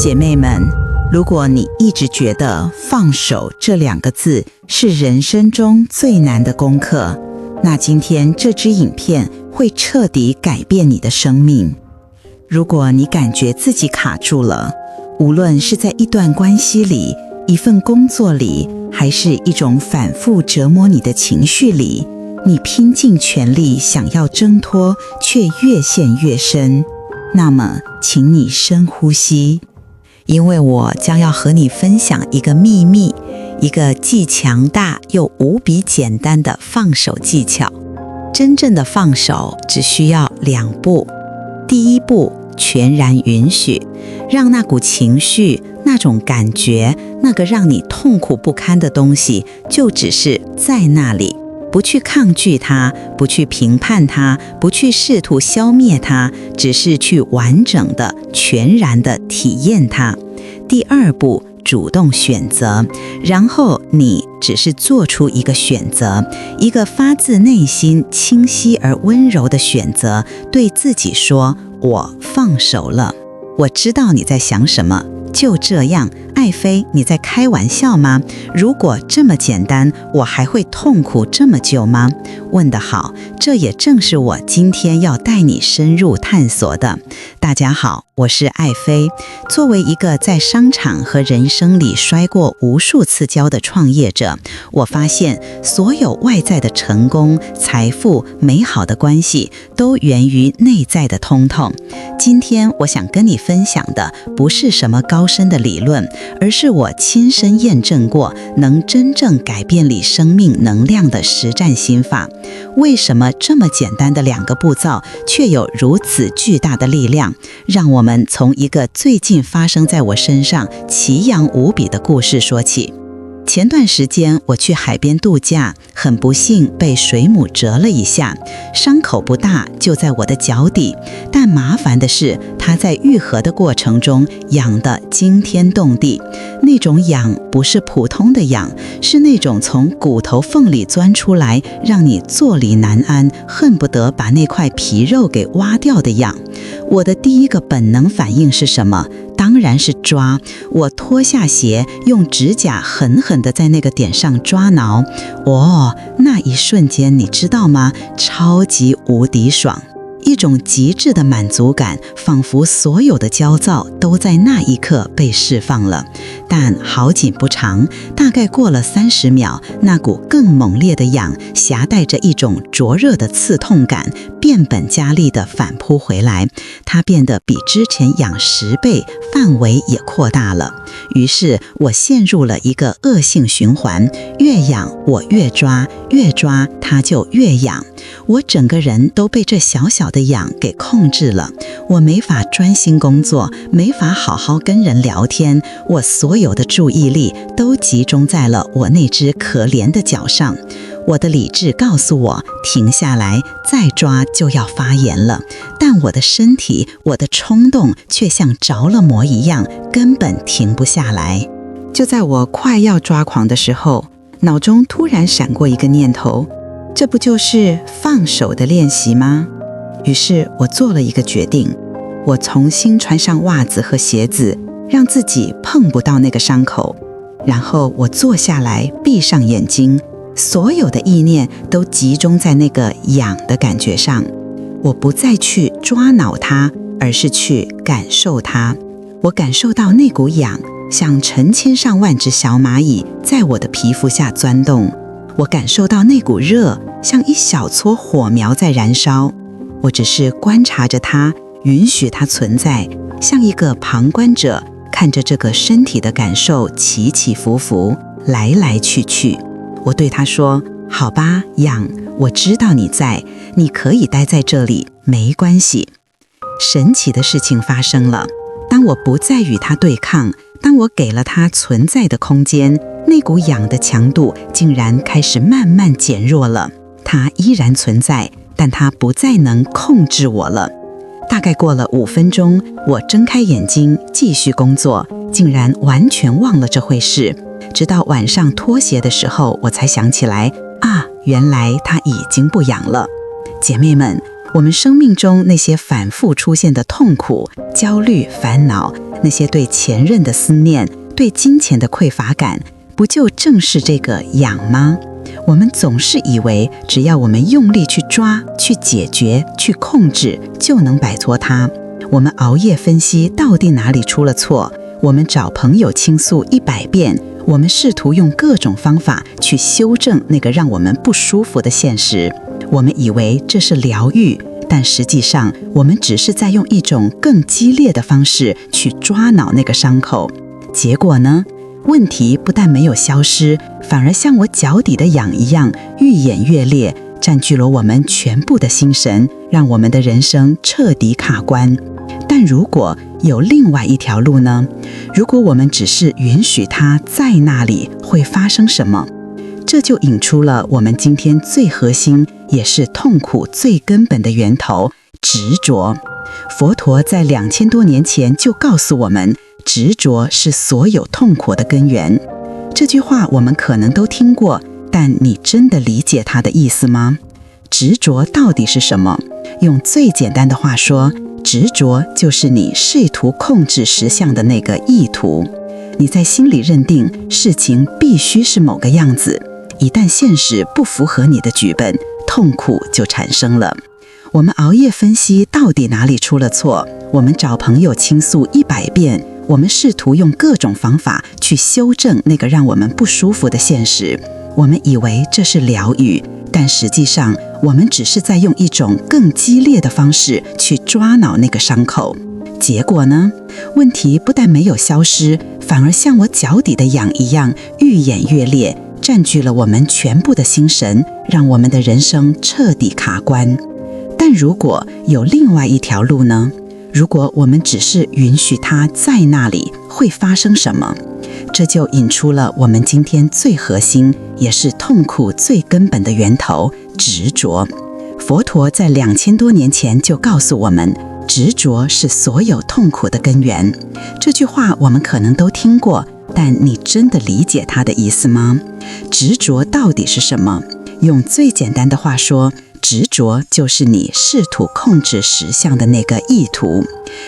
姐妹们，如果你一直觉得放手这2个字是人生中最难的功课，那今天这支影片会彻底改变你的生命。如果你感觉自己卡住了，无论是在一段关系里、一份工作里，还是一种反复折磨你的情绪里，你拼尽全力想要挣脱，却越陷越深，那么请你深呼吸，因为我将要和你分享一个秘密，一个既强大又无比简单的放手技巧。真正的放手只需要2步。第一步，全然允许，让那股情绪、那种感觉、那个让你痛苦不堪的东西，就只是在那里，不去抗拒它，不去评判它，不去试图消灭它，只是去完整的、全然的体验它。第二步，主动选择，然后你只是做出一个选择，一个发自内心、清晰而温柔的选择，对自己说：我放手了。我知道你在想什么，就这样，爱妃，你在开玩笑吗？如果这么简单，我还会痛苦这么久吗？问得好，这也正是我今天要带你深入探索的。大家好，我是爱妃。作为一个在商场和人生里摔过无数次跤的创业者，我发现所有外在的成功、财富、美好的关系都源于内在的通透。今天我想跟你分享的不是什么高深的理论，而是我亲身验证过能真正改变你生命能量的实战心法。为什么这么简单的2个步骤却有如此巨大的力量？让我们从一个最近发生在我身上奇痒无比的故事说起。前段时间我去海边度假，很不幸被水母蛰了一下，伤口不大，就在我的脚底，但麻烦的是它在愈合的过程中痒得惊天动地。那种痒不是普通的痒，是那种从骨头缝里钻出来，让你坐立难安，恨不得把那块皮肉给挖掉的痒。我的第一个本能反应是什么？当然是抓。我脱下鞋，用指甲狠狠地在那个点上抓挠。那一瞬间你知道吗？超级无敌爽，一种极致的满足感，仿佛所有的焦躁都在那一刻被释放了。但好景不长，大概过了30秒，那股更猛烈的痒夹带着一种灼热的刺痛感，变本加厉地反扑回来，它变得比之前痒10倍，范围也扩大了。于是我陷入了一个恶性循环，越痒我越抓，越抓它就越痒。我整个人都被这小小的痒给控制了，我没法专心工作，没法好好跟人聊天，我所有的注意力都集中在了我那只可怜的脚上。我的理智告诉我停下来，再抓就要发炎了，但我的身体，我的冲动却像着了魔一样，根本停不下来。就在我快要抓狂的时候，脑中突然闪过一个念头，这不就是放手的练习吗？于是我做了一个决定，我重新穿上袜子和鞋子，让自己碰不到那个伤口，然后我坐下来，闭上眼睛，所有的意念都集中在那个痒的感觉上。我不再去抓挠它，而是去感受它。我感受到那股痒像成千上万只小蚂蚁在我的皮肤下钻动，我感受到那股热像一小撮火苗在燃烧。我只是观察着它，允许它存在，像一个旁观者，看着这个身体的感受起起伏伏，来来去去。我对他说：好吧，痒，我知道你在，你可以待在这里，没关系。神奇的事情发生了，当我不再与它对抗，当我给了它存在的空间，那股痒的强度竟然开始慢慢减弱了。它依然存在，但它不再能控制我了。大概过了5分钟，我睁开眼睛继续工作，竟然完全忘了这回事。直到晚上脱鞋的时候，我才想起来，原来它已经不痒了。姐妹们，我们生命中那些反复出现的痛苦、焦虑、烦恼，那些对前任的思念，对金钱的匮乏感，不就正是这个痒吗？我们总是以为只要我们用力去抓、去解决、去控制，就能摆脱它。我们熬夜分析到底哪里出了错，我们找朋友倾诉100遍，我们试图用各种方法去修正那个让我们不舒服的现实。我们以为这是疗愈，但实际上我们只是在用一种更激烈的方式去抓挠那个伤口。结果呢？问题不但没有消失，反而像我脚底的痒一样愈演愈烈，占据了我们全部的心神，让我们的人生彻底卡关。但如果有另外一条路呢？如果我们只是允许它在那里，会发生什么？这就引出了我们今天最核心，也是痛苦最根本的源头——执着。佛陀在2000多年前就告诉我们，执着是所有痛苦的根源。这句话我们可能都听过，但你真的理解它的意思吗？执着到底是什么？用最简单的话说，执着就是你试图控制实相的那个意图。你在心里认定事情必须是某个样子，一旦现实不符合你的剧本，痛苦就产生了。我们熬夜分析到底哪里出了错，我们找朋友倾诉100遍，我们试图用各种方法去修正那个让我们不舒服的现实。我们以为这是疗愈，但实际上我们只是在用一种更激烈的方式去抓挠那个伤口。结果呢？问题不但没有消失，反而像我脚底的痒一样愈演愈烈，占据了我们全部的心神，让我们的人生彻底卡关。但如果有另外一条路呢？如果我们只是允许它在那里，会发生什么？这就引出了我们今天最核心，也是痛苦最根本的源头——执着。佛陀在2000多年前就告诉我们，执着是所有痛苦的根源。这句话我们可能都听过，但你真的理解它的意思吗？执着到底是什么？用最简单的话说，执着就是你试图控制实相的那个意图。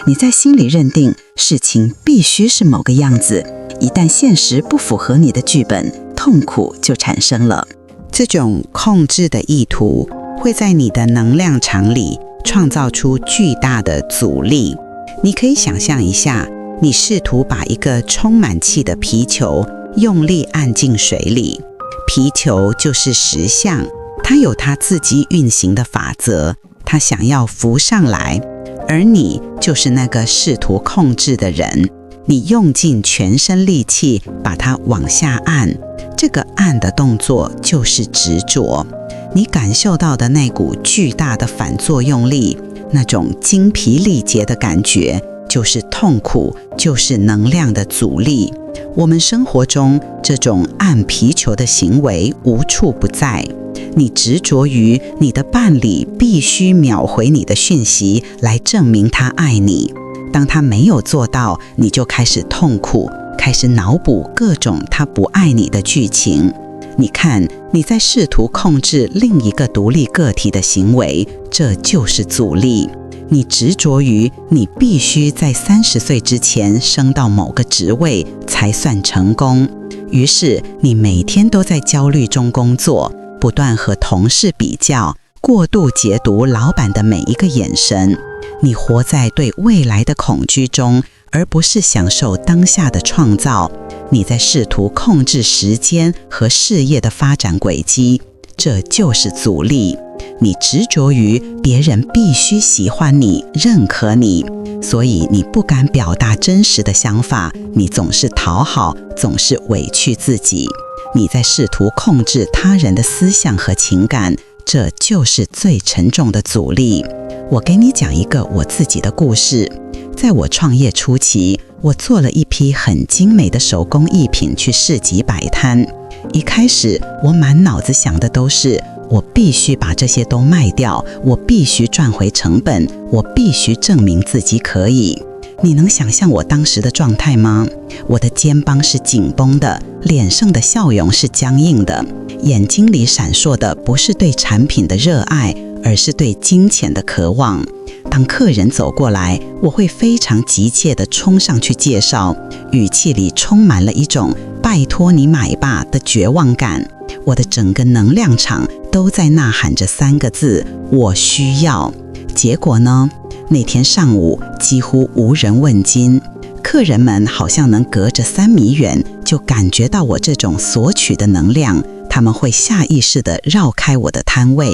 你在心里认定事情必须是某个样子，一旦现实不符合你的剧本，痛苦就产生了。这种控制的意图会在你的能量场里创造出巨大的阻力。你可以想象一下，你试图把一个充满气的皮球用力按进水里，皮球就是实相，它有它自己运行的法则，它想要浮上来，而你就是那个试图控制的人。你用尽全身力气把它往下按，这个按的动作就是执着。你感受到的那股巨大的反作用力，那种精疲力竭的感觉，就是痛苦，就是能量的阻力。我们生活中这种按皮球的行为无处不在。你执着于你的伴侣必须秒回你的讯息来证明他爱你，当他没有做到，你就开始痛苦，开始脑补各种他不爱你的剧情。你看，你在试图控制另一个独立个体的行为，这就是阻力。你执着于你必须在30岁之前升到某个职位才算成功，于是你每天都在焦虑中工作，不断和同事比较，过度解读老板的每一个眼神。你活在对未来的恐惧中，而不是享受当下的创造。你在试图控制时间和事业的发展轨迹，这就是阻力。你执着于别人必须喜欢你、认可你，所以你不敢表达真实的想法，你总是讨好，总是委屈自己。你在试图控制他人的思想和情感，这就是最沉重的阻力。我给你讲一个我自己的故事。在我创业初期，我做了一批很精美的手工艺品去市集摆摊。一开始，我满脑子想的都是，我必须把这些都卖掉，我必须赚回成本，我必须证明自己可以。你能想象我当时的状态吗？我的肩膀是紧绷的，脸上的笑容是僵硬的，眼睛里闪烁的不是对产品的热爱，而是对金钱的渴望。当客人走过来，我会非常急切地冲上去介绍，语气里充满了一种拜托你买吧的绝望感。我的整个能量场都在呐喊着3个字：我需要。结果呢？那天上午几乎无人问津，客人们好像能隔着3米远就感觉到我这种索取的能量，他们会下意识地绕开我的摊位。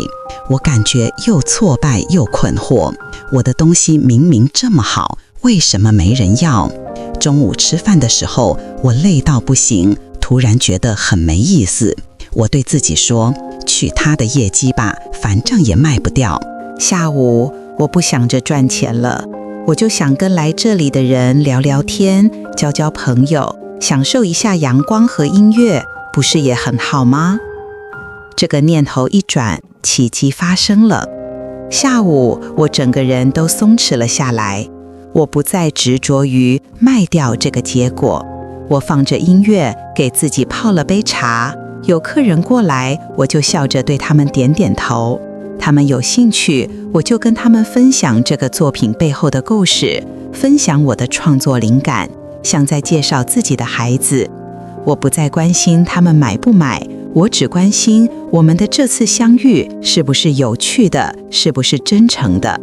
我感觉又挫败又困惑，我的东西明明这么好，为什么没人要？中午吃饭的时候，我累到不行，突然觉得很没意思。我对自己说，取他的业绩吧，反正也卖不掉。下午我不想着赚钱了，我就想跟来这里的人聊聊天，交交朋友，享受一下阳光和音乐，不是也很好吗？这个念头一转，奇迹发生了。下午我整个人都松弛了下来，我不再执着于卖掉这个结果。我放着音乐，给自己泡了杯茶，有客人过来，我就笑着对他们点点头。他们有兴趣，我就跟他们分享这个作品背后的故事，分享我的创作灵感，像在介绍自己的孩子。我不再关心他们买不买，我只关心我们的这次相遇是不是有趣的，是不是真诚的。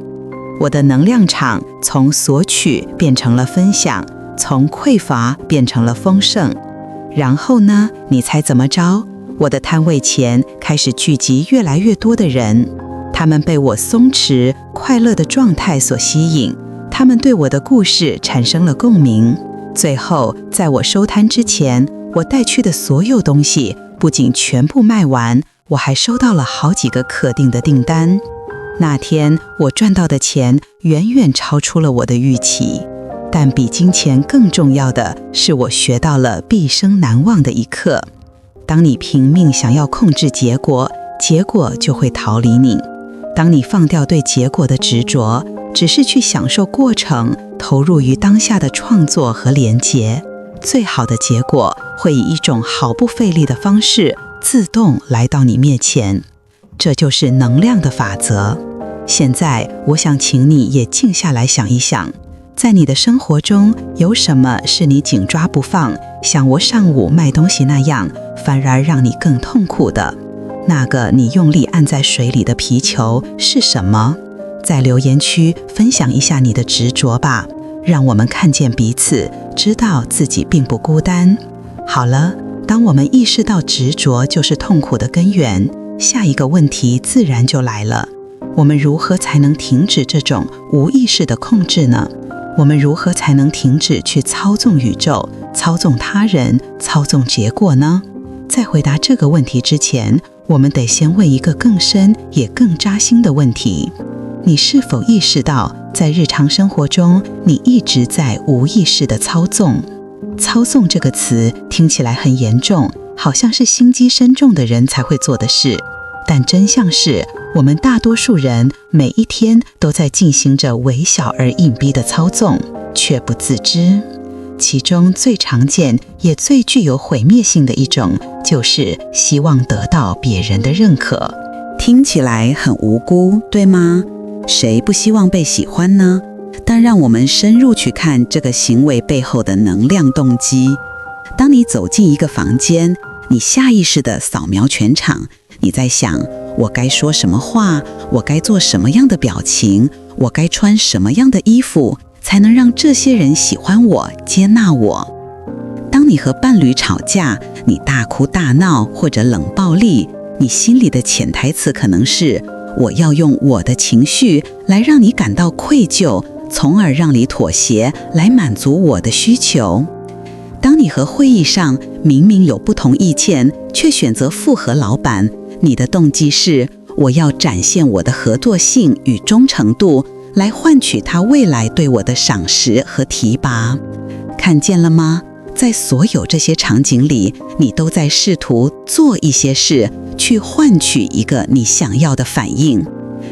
我的能量场从索取变成了分享，从匮乏变成了丰盛。然后呢，你猜怎么着？我的摊位前开始聚集越来越多的人，他们被我松弛快乐的状态所吸引，他们对我的故事产生了共鸣。最后在我收摊之前，我带去的所有东西不仅全部卖完，我还收到了好几个可定的订单。那天我赚到的钱远远超出了我的预期，但比金钱更重要的是，我学到了毕生难忘的一课。当你拼命想要控制结果，结果就会逃离你。当你放掉对结果的执着，只是去享受过程，投入于当下的创作和连结，最好的结果会以一种毫不费力的方式自动来到你面前。这就是能量的法则。现在我想请你也静下来想一想，在你的生活中有什么是你紧抓不放，像我上午卖东西那样，反而让你更痛苦的？那个你用力按在水里的皮球是什么？在留言区分享一下你的执着吧，让我们看见彼此，知道自己并不孤单。好了，当我们意识到执着就是痛苦的根源，下一个问题自然就来了。我们如何才能停止这种无意识的控制呢？我们如何才能停止去操纵宇宙、操纵他人、操纵结果呢？在回答这个问题之前，我们得先问一个更深也更扎心的问题：你是否意识到，在日常生活中，你一直在无意识的操纵？操纵这个词听起来很严重，好像是心机深重的人才会做的事，但真相是，我们大多数人每一天都在进行着微小而隐蔽的操纵，却不自知。其中最常见也最具有毁灭性的一种，就是希望得到别人的认可。听起来很无辜，对吗？谁不希望被喜欢呢？但让我们深入去看这个行为背后的能量动机。当你走进一个房间，你下意识地扫描全场，你在想，我该说什么话，我该做什么样的表情，我该穿什么样的衣服，才能让这些人喜欢我、接纳我。当你和伴侣吵架，你大哭大闹或者冷暴力，你心里的潜台词可能是，我要用我的情绪来让你感到愧疚，从而让你妥协，来满足我的需求。当你和会议上明明有不同意见，却选择附和老板，你的动机是，我要展现我的合作性与忠诚度，来换取他未来对我的赏识和提拔。看见了吗？在所有这些场景里，你都在试图做一些事，去换取一个你想要的反应。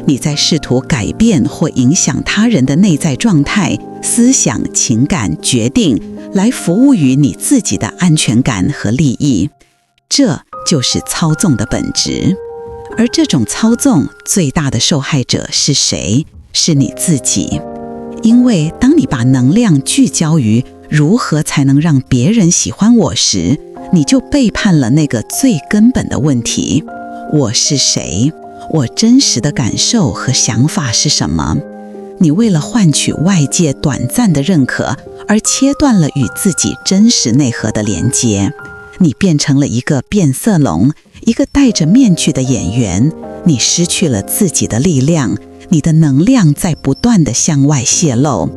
你在试图改变或影响他人的内在状态、思想、情感、决定，来服务于你自己的安全感和利益。这就是操纵的本质。而这种操纵最大的受害者是谁？是你自己。因为当你把能量聚焦于如何才能让别人喜欢我时，你就背叛了那个最根本的问题：我是谁？我真实的感受和想法是什么？你为了换取外界短暂的认可，而切断了与自己真实内核的连接。你变成了一个变色龙，一个戴着面具的演员。你失去了自己的力量，你的能量在不断地向外泄露。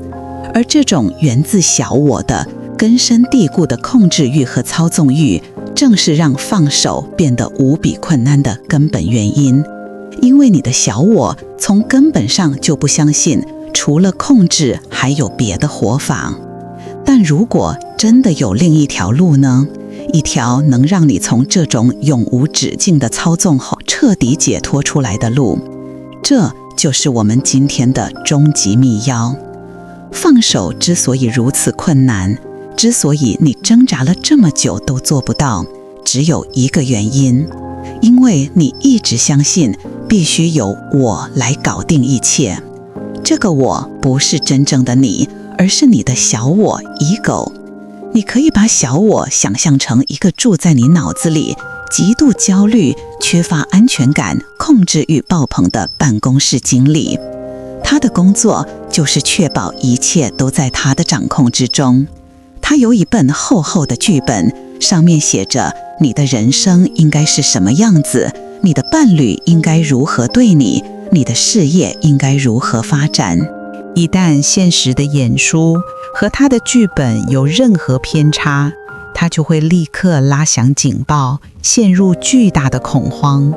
而这种源自小我的根深蒂固的控制欲和操纵欲，正是让放手变得无比困难的根本原因。因为你的小我从根本上就不相信除了控制还有别的活法。但如果真的有另一条路呢？一条能让你从这种永无止境的操纵后彻底解脱出来的路，这就是我们今天的终极密钥。放手之所以如此困难，之所以你挣扎了这么久都做不到，只有一个原因，因为你一直相信必须由我来搞定一切。这个我不是真正的你，而是你的小我ego。你可以把小我想象成一个住在你脑子里、极度焦虑、缺乏安全感、控制欲爆棚的办公室经理。他的工作就是确保一切都在他的掌控之中。他有一本厚厚的剧本，上面写着你的人生应该是什么样子，你的伴侣应该如何对你，你的事业应该如何发展。一旦现实的演出和他的剧本有任何偏差，他就会立刻拉响警报，陷入巨大的恐慌。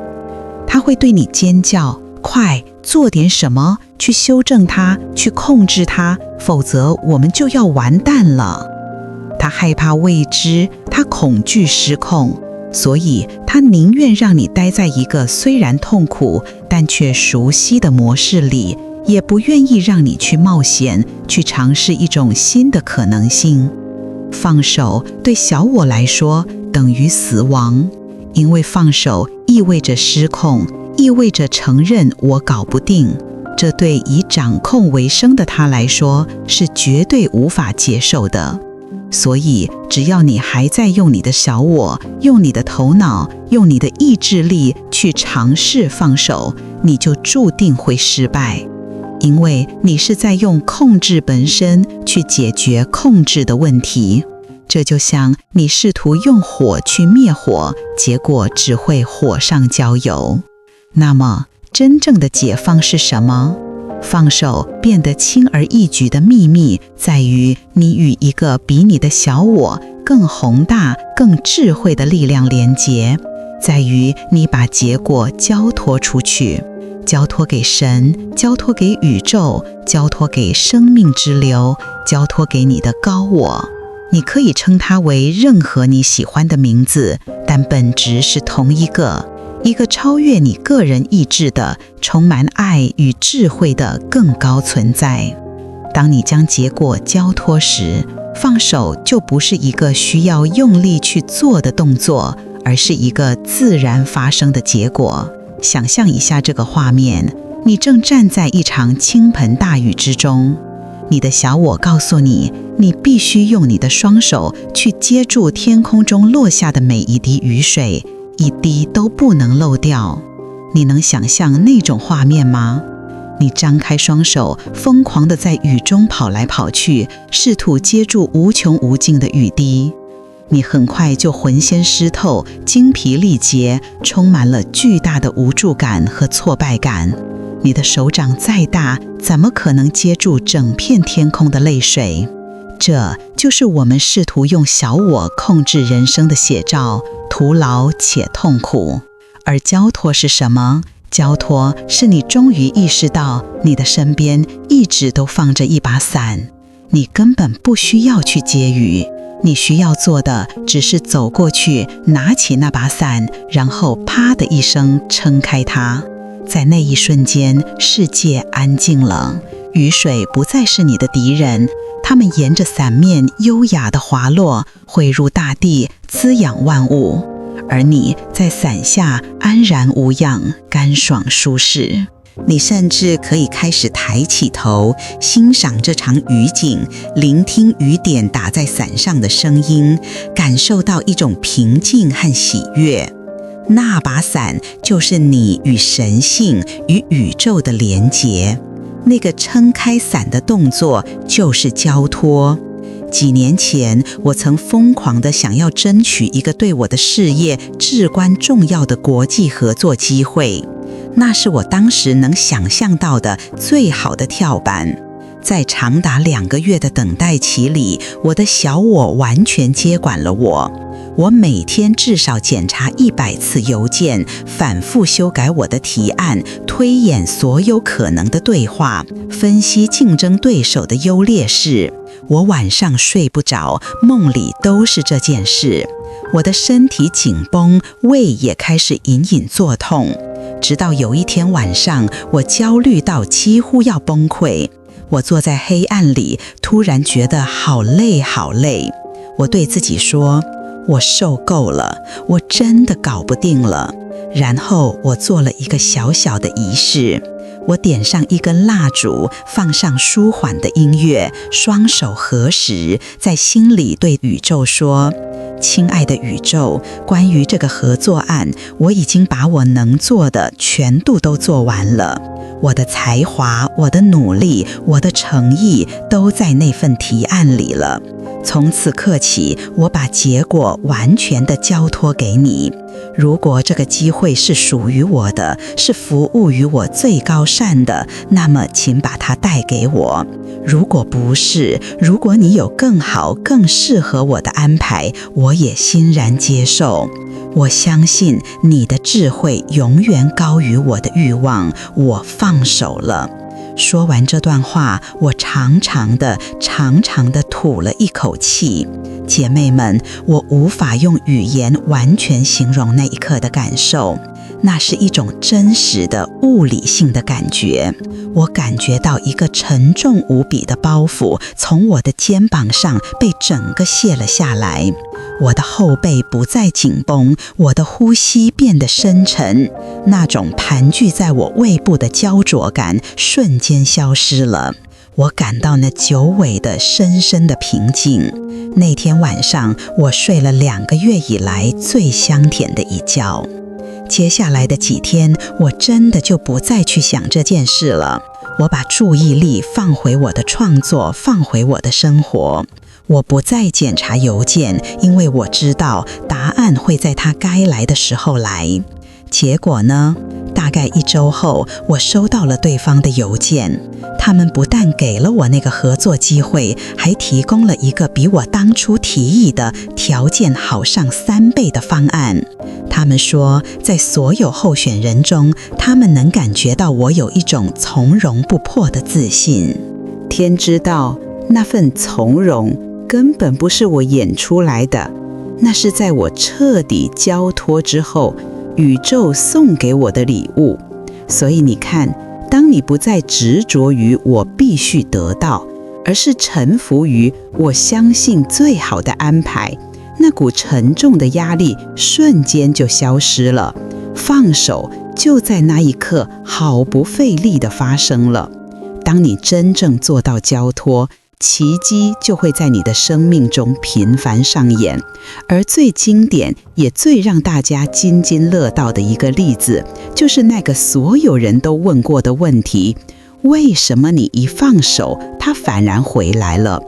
他会对你尖叫：快做点什么，去修正它，去控制它，否则我们就要完蛋了。他害怕未知，他恐惧失控，所以他宁愿让你待在一个虽然痛苦但却熟悉的模式里，也不愿意让你去冒险，去尝试一种新的可能性。放手对小我来说等于死亡，因为放手意味着失控，意味着承认我搞不定。这对以掌控为生的他来说是绝对无法接受的。所以只要你还在用你的小我，用你的头脑，用你的意志力去尝试放手，你就注定会失败。因为你是在用控制本身去解决控制的问题。这就像你试图用火去灭火，结果只会火上浇油。那么真正的解放是什么？放手变得轻而易举的秘密，在于你与一个比你的小我更宏大、更智慧的力量连结，在于你把结果交托出去，交托给神，交托给宇宙，交托给生命之流，交托给你的高我。你可以称它为任何你喜欢的名字，但本质是同一个超越你个人意志的、充满爱与智慧的更高存在。当你将结果交托时，放手就不是一个需要用力去做的动作，而是一个自然发生的结果。想象一下这个画面，你正站在一场倾盆大雨之中，你的小我告诉你，你必须用你的双手去接住天空中落下的每一滴雨水，一滴都不能漏掉。你能想象那种画面吗？你张开双手，疯狂地在雨中跑来跑去，试图接住无穷无尽的雨滴。你很快就浑身湿透，精疲力竭，充满了巨大的无助感和挫败感。你的手掌再大，怎么可能接住整片天空的泪水？这就是我们试图用小我控制人生的写照，徒劳且痛苦。而交托是什么？交托是你终于意识到，你的身边一直都放着一把伞，你根本不需要去接雨，你需要做的只是走过去，拿起那把伞，然后啪的一声撑开它。在那一瞬间，世界安静了，雨水不再是你的敌人，它们沿着伞面优雅地滑落，汇入大地，滋养万物。而你在伞下安然无恙，干爽舒适。你甚至可以开始抬起头，欣赏这场雨景，聆听雨点打在伞上的声音，感受到一种平静和喜悦。那把伞就是你与神性、与宇宙的连结。那个撑开伞的动作就是交托。几年前，我曾疯狂地想要争取一个对我的事业至关重要的国际合作机会，那是我当时能想象到的最好的跳板。在长达2个月的等待期里，我的小我完全接管了我。我每天至少检查100次邮件，反复修改我的提案，推演所有可能的对话，分析竞争对手的优劣势。我晚上睡不着，梦里都是这件事。我的身体紧绷，胃也开始隐隐作痛。直到有一天晚上，我焦虑到几乎要崩溃。我坐在黑暗里，突然觉得好累好累。我对自己说，我受够了，我真的搞不定了。然后我做了一个小小的仪式，我点上一根蜡烛，放上舒缓的音乐，双手合十，在心里对宇宙说，亲爱的宇宙，关于这个合作案，我已经把我能做的全部都做完了。我的才华，我的努力，我的诚意都在那份提案里了。从此刻起，我把结果完全的交托给你。如果这个机会是属于我的，是服务于我最高善的，那么请把它带给我。如果不是，如果你有更好、更适合我的安排，我也欣然接受。我相信你的智慧永远高于我的欲望，我放手了。说完这段话，我长长的吐了一口气。姐妹们，我无法用语言完全形容那一刻的感受，那是一种真实的物理性的感觉。我感觉到一个沉重无比的包袱从我的肩膀上被整个卸了下来，我的后背不再紧绷，我的呼吸变得深沉，那种盘踞在我胃部的焦灼感瞬间消失了。我感到那久违的深深的平静。那天晚上，我睡了2个月以来最香甜的一觉。接下来的几天，我真的就不再去想这件事了。我把注意力放回我的创作，放回我的生活。我不再检查邮件，因为我知道答案会在它该来的时候来。结果呢？大概1周后，我收到了对方的邮件。他们不但给了我那个合作机会，还提供了一个比我当初提议的条件好上3倍的方案。他们说，在所有候选人中，他们能感觉到我有一种从容不迫的自信。天知道，那份从容根本不是我演出来的，那是在我彻底交托之后，宇宙送给我的礼物。所以你看，当你不再执着于我必须得到，而是臣服于我相信最好的安排，那股沉重的压力瞬间就消失了，放手就在那一刻毫不费力地发生了。当你真正做到交托，奇迹就会在你的生命中频繁上演。而最经典也最让大家津津乐道的一个例子，就是那个所有人都问过的问题：为什么你一放手，它反然回来了？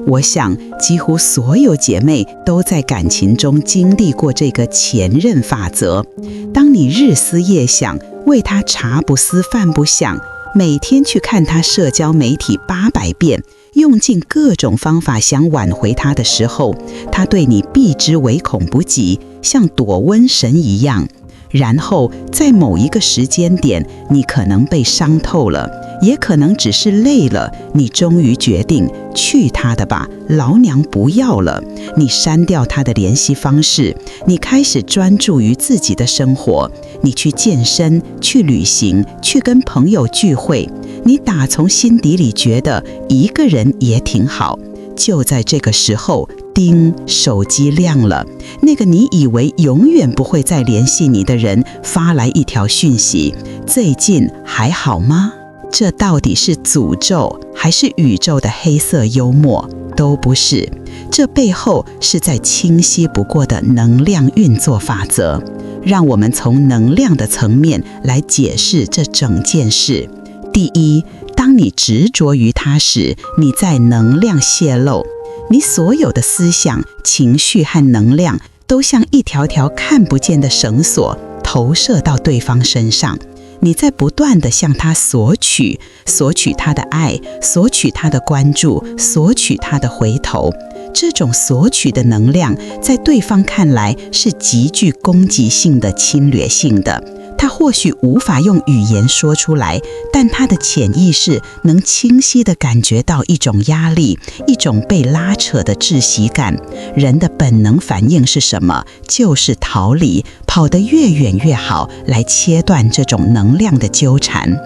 我想几乎所有姐妹都在感情中经历过这个前任法则。当你日思夜想，为他茶不思饭不想，每天去看他社交媒体800遍，用尽各种方法想挽回他的时候，他对你避之唯恐不及，像躲瘟神一样。然后在某一个时间点，你可能被伤透了，也可能只是累了，你终于决定去他的吧，老娘不要了。你删掉他的联系方式，你开始专注于自己的生活，你去健身，去旅行，去跟朋友聚会，你打从心底里觉得一个人也挺好。就在这个时候，叮，手机亮了，那个你以为永远不会再联系你的人发来一条讯息，最近还好吗？这到底是诅咒还是宇宙的黑色幽默？都不是，这背后是再清晰不过的能量运作法则。让我们从能量的层面来解释这整件事。第一，当你执着于它时，你在能量泄漏，你所有的思想、情绪和能量都像一条条看不见的绳索投射到对方身上，你在不断地向他索取他的爱，索取他的关注，索取他的回头。这种索取的能量在对方看来是极具攻击性的、侵略性的，他或许无法用语言说出来，但他的潜意识能清晰地感觉到一种压力，一种被拉扯的窒息感。人的本能反应是什么？就是逃离，跑得越远越好，来切断这种能量的纠缠。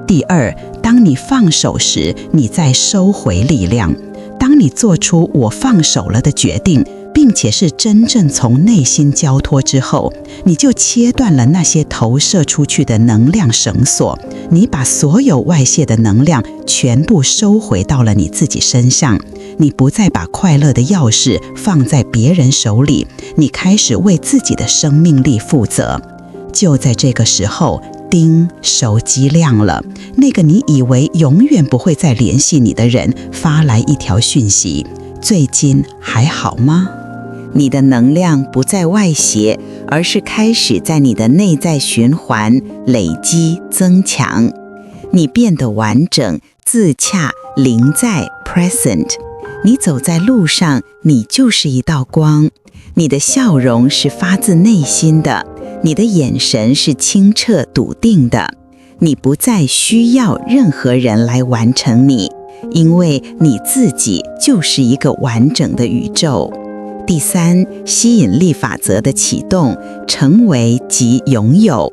第二，当你放手时，你在收回力量。当你做出我放手了的决定，并且是真正从内心交托之后，你就切断了那些投射出去的能量绳索，你把所有外泄的能量全部收回到了你自己身上，你不再把快乐的钥匙放在别人手里，你开始为自己的生命力负责。就在这个时候，叮，手机亮了，那个你以为永远不会再联系你的人发来一条讯息，最近还好吗？你的能量不再外泄，而是开始在你的内在循环、累积、增强。你变得完整、自洽、临在 present。你走在路上，你就是一道光。你的笑容是发自内心的，你的眼神是清澈笃定的。你不再需要任何人来完成你，因为你自己就是一个完整的宇宙。第三，吸引力法则的启动，成为即拥有。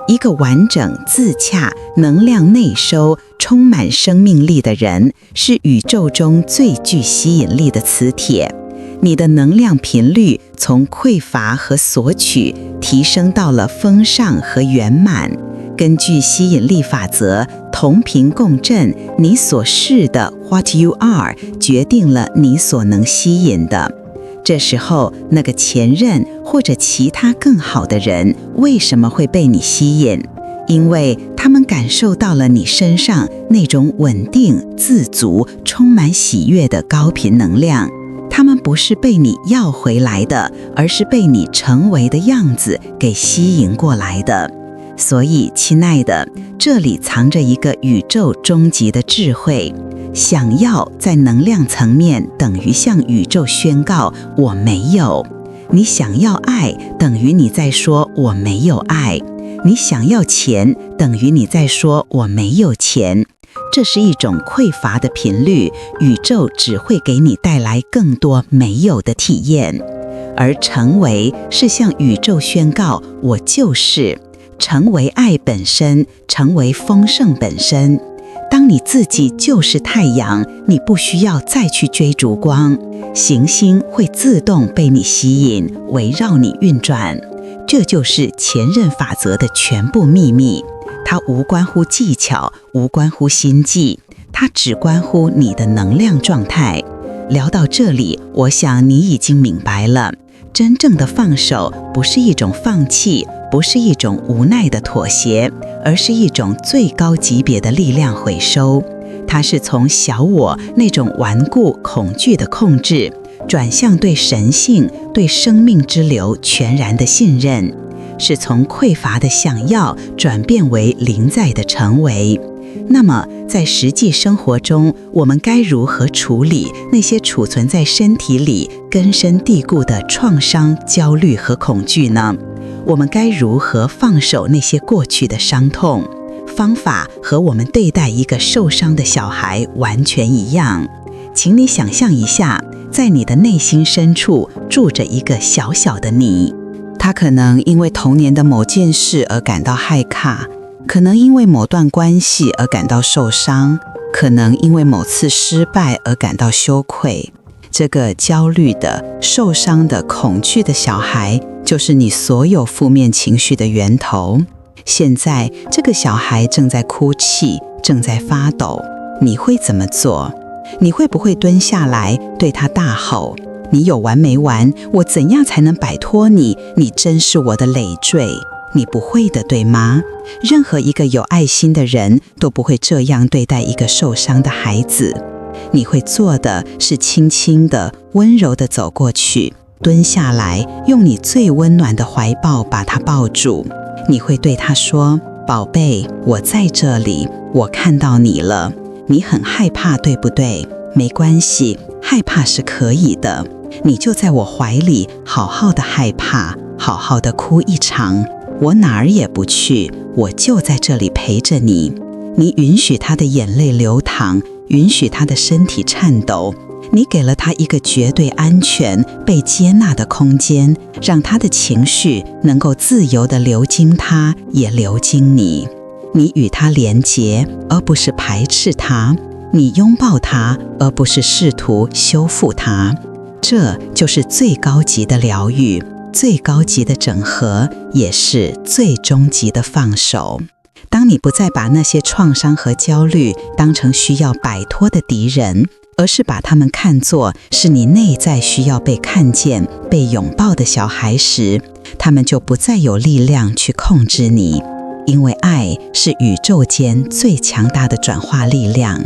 一个完整、自洽、能量内收、充满生命力的人，是宇宙中最具吸引力的磁铁。你的能量频率从匮乏和索取提升到了丰盛和圆满。根据吸引力法则，同频共振，你所是的 what you are 决定了你所能吸引的。这时候，那个前任或者其他更好的人为什么会被你吸引？因为他们感受到了你身上那种稳定、自足、充满喜悦的高频能量。他们不是被你要回来的，而是被你成为的样子给吸引过来的。所以，亲爱的，这里藏着一个宇宙终极的智慧。想要在能量层面等于向宇宙宣告我没有。你想要爱，等于你在说我没有爱。你想要钱，等于你在说我没有钱。这是一种匮乏的频率，宇宙只会给你带来更多没有的体验。而成为是向宇宙宣告我就是，成为爱本身，成为丰盛本身。当你自己就是太阳，你不需要再去追逐光，行星会自动被你吸引，围绕你运转。这就是前任法则的全部秘密。它无关乎技巧，无关乎心计，它只关乎你的能量状态。聊到这里，我想你已经明白了，真正的放手不是一种放弃，不是一种无奈的妥协，而是一种最高级别的力量回收。它是从小我那种顽固、恐惧的控制，转向对神性、对生命之流全然的信任，是从匮乏的想要转变为临在的成为。那么，在实际生活中，我们该如何处理那些储存在身体里根深蒂固的创伤、焦虑和恐惧呢？我们该如何放手那些过去的伤痛？方法和我们对待一个受伤的小孩完全一样。请你想象一下，在你的内心深处住着一个小小的你，他可能因为童年的某件事而感到害怕，可能因为某段关系而感到受伤，可能因为某次失败而感到羞愧。这个焦虑的、受伤的、恐惧的小孩，就是你所有负面情绪的源头。现在这个小孩正在哭泣，正在发抖，你会怎么做？你会不会蹲下来对他大吼：你有完没完？我怎样才能摆脱你？你真是我的累赘。你不会的，对吗？任何一个有爱心的人都不会这样对待一个受伤的孩子。你会做的是轻轻的、温柔的走过去，蹲下来，用你最温暖的怀抱把他抱住。你会对他说：宝贝，我在这里，我看到你了。你很害怕，对不对？没关系，害怕是可以的。你就在我怀里，好好的害怕，好好的哭一场。我哪儿也不去，我就在这里陪着你。你允许他的眼泪流淌，允许他的身体颤抖。你给了他一个绝对安全、被接纳的空间，让他的情绪能够自由地流经他，也流经你。你与他连结，而不是排斥他；你拥抱他，而不是试图修复他。这就是最高级的疗愈，最高级的整合，也是最终极的放手。当你不再把那些创伤和焦虑当成需要摆脱的敌人，而是把他们看作是你内在需要被看见、被拥抱的小孩时，他们就不再有力量去控制你。因为爱是宇宙间最强大的转化力量。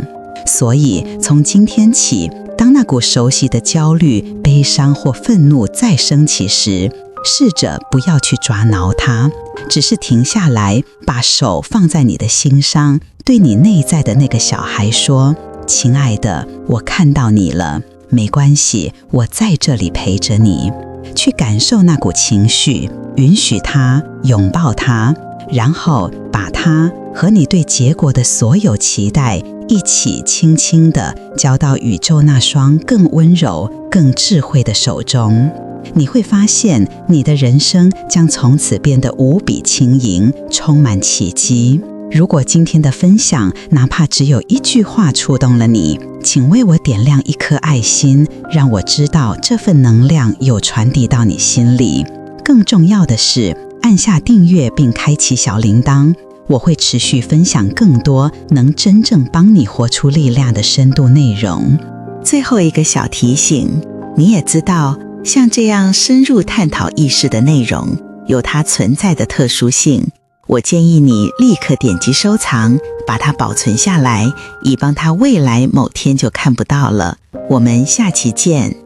所以从今天起，当那股熟悉的焦虑、悲伤或愤怒再升起时，试着不要去抓挠它，只是停下来，把手放在你的心上，对你内在的那个小孩说：亲爱的，我看到你了，没关系，我在这里陪着你。去感受那股情绪，允许它，拥抱它，然后把它和你对结果的所有期待一起轻轻地交到宇宙那双更温柔、更智慧的手中。你会发现，你的人生将从此变得无比轻盈，充满奇迹。如果今天的分享哪怕只有一句话触动了你，请为我点亮一颗爱心，让我知道这份能量有传递到你心里。更重要的是，按下订阅并开启小铃铛，我会持续分享更多能真正帮你活出力量的深度内容。最后一个小提醒，你也知道，像这样深入探讨意识的内容有它存在的特殊性，我建议你立刻点击收藏，把它保存下来，以帮它未来某天就看不到了。我们下期见。